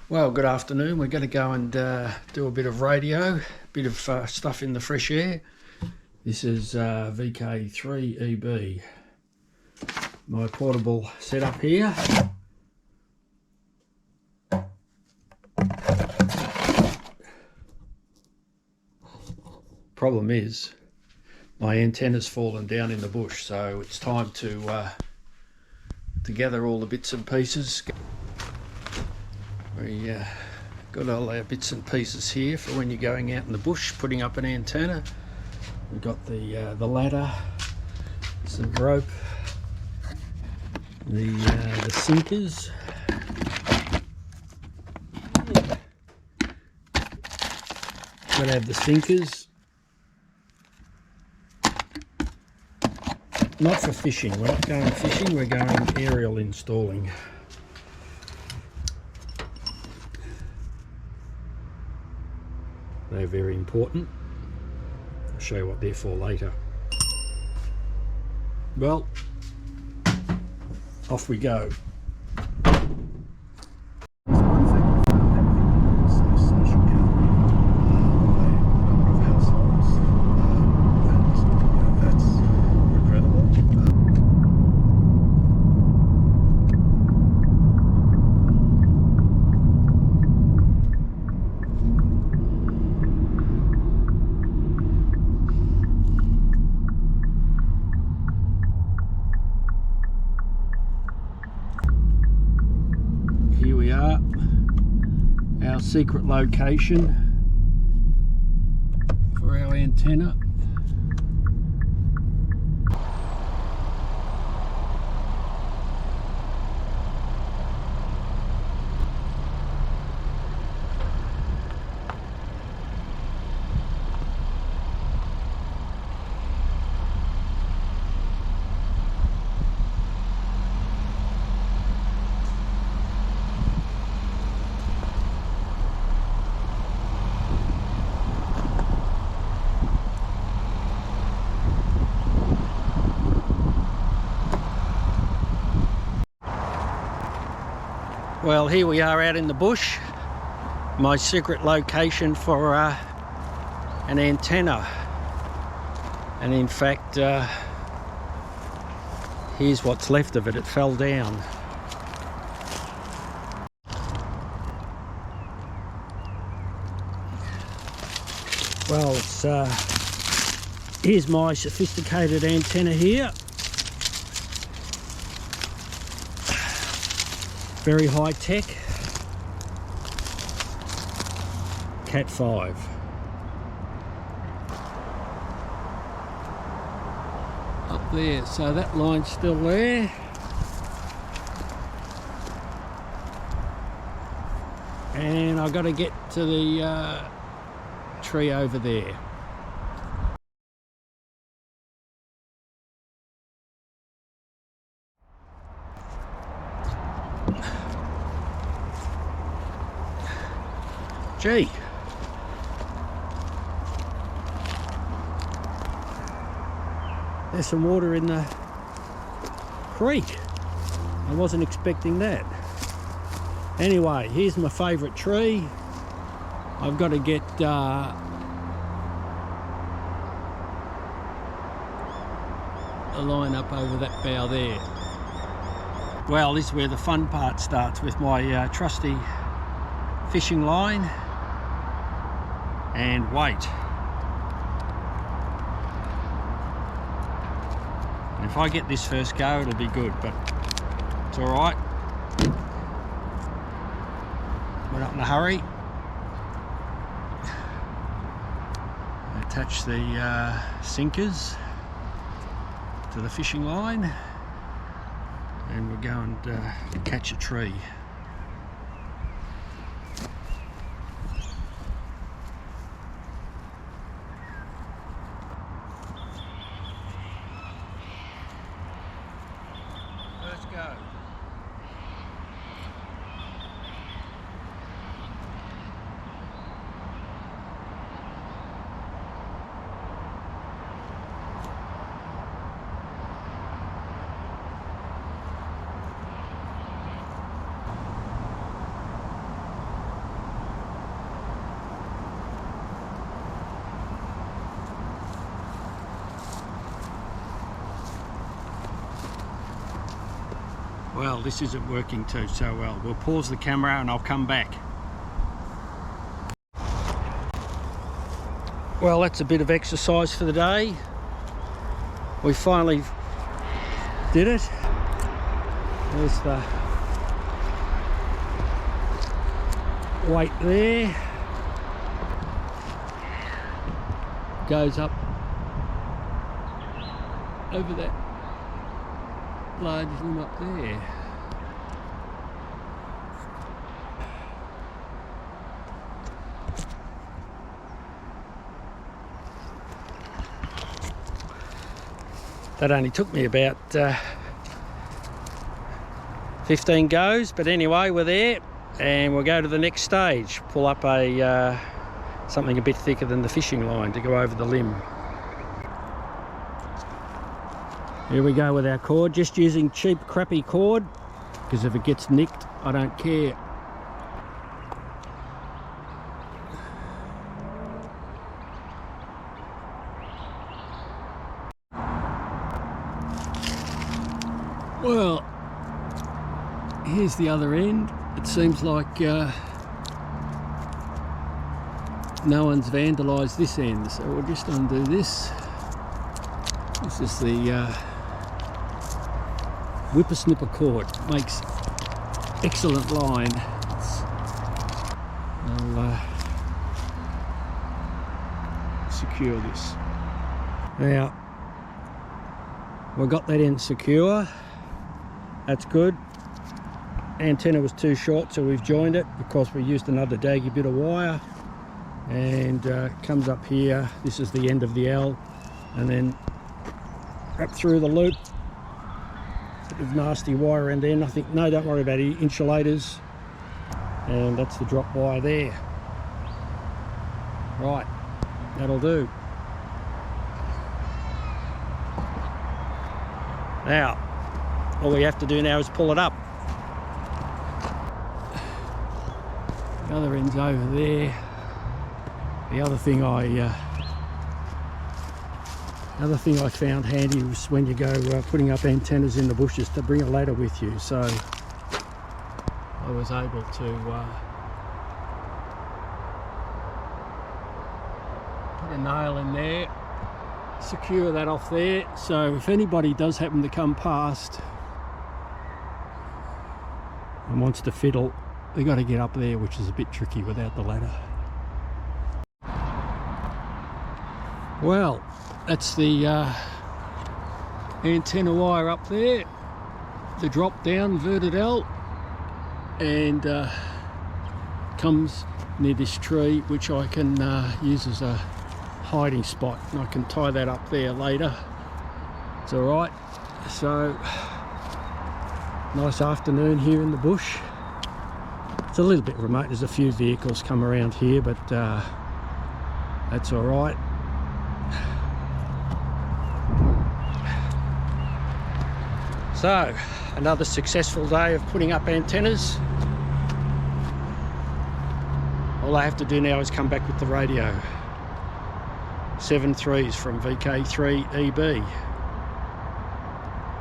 Well, good afternoon. We're going to go and do a bit of radio, a bit of stuff in the fresh air. This is VK3EB, my portable setup here. Problem is, my antenna's fallen down in the bush, so it's time to gather all the bits and pieces. We got all our bits and pieces here for when you're going out in the bush putting up an antenna. We've got the ladder, some rope, the sinkers, got to have the sinkers. Not for fishing, we're not going fishing, we're going aerial installing. They're very important. I'll show you what they're for later. Well, off we go. Here we are, our secret location for our antenna. Well, here we are out in the bush, my secret location for an antenna. And in fact, here's what's left of it. It fell down. Well, here's my sophisticated antenna here. Very high tech, Cat 5. Up there, so that line's still there. And I've got to get to the tree over there. Gee, there's some water in the creek. I wasn't expecting that. Anyway, here's my favourite tree. I've got to get a line up over that bough there. Well, this is where the fun part starts with my trusty fishing line and weight. And if I get this first go, it'll be good, but it's all right. We're not in a hurry. Attach the sinkers to the fishing line, and we're going to catch a tree. Let's go. Well, this isn't working too so well. We'll pause the camera and I'll come back. Well, that's a bit of exercise for the day. We finally did it. There's the weight there. Goes up over that large limb up there. That only took me about 15 goes, but anyway, we're there and we'll go to the next stage. Pull up a something a bit thicker than the fishing line to go over the limb. Here we go with our cord, just using cheap crappy cord, because if it gets nicked I don't care. Well, here's the other end. It seems like no one's vandalised this end, so we'll just undo this. This is the whippersnipper cord. Makes excellent line. I'll secure this. Now, we've got that end secure. That's good. Antenna was too short, so we've joined it because we used another daggy bit of wire, and comes up here. This is the end of the L, and then wrap through the loop. Bit of nasty wire in there. Nothing. No, don't worry about it. Insulators, and that's the drop wire there. Right, that'll do. Now, all we have to do now is pull it up. The other end's over there. The other thing I found handy was when you go putting up antennas in the bushes, to bring a ladder with you. So I was able to put a nail in there, secure that off there, so if anybody does happen to come past and wants to fiddle, they got to get up there, which is a bit tricky without the ladder. Well, that's the antenna wire up there, the drop down inverted L, and comes near this tree, which I can use as a hiding spot, and I can tie that up there later. It's all right. So nice afternoon here in the bush. It's a little bit remote, there's a few vehicles come around here, but that's all right. So another successful day of putting up antennas. All I have to do now is come back with the radio. 7 3s from VK3EB.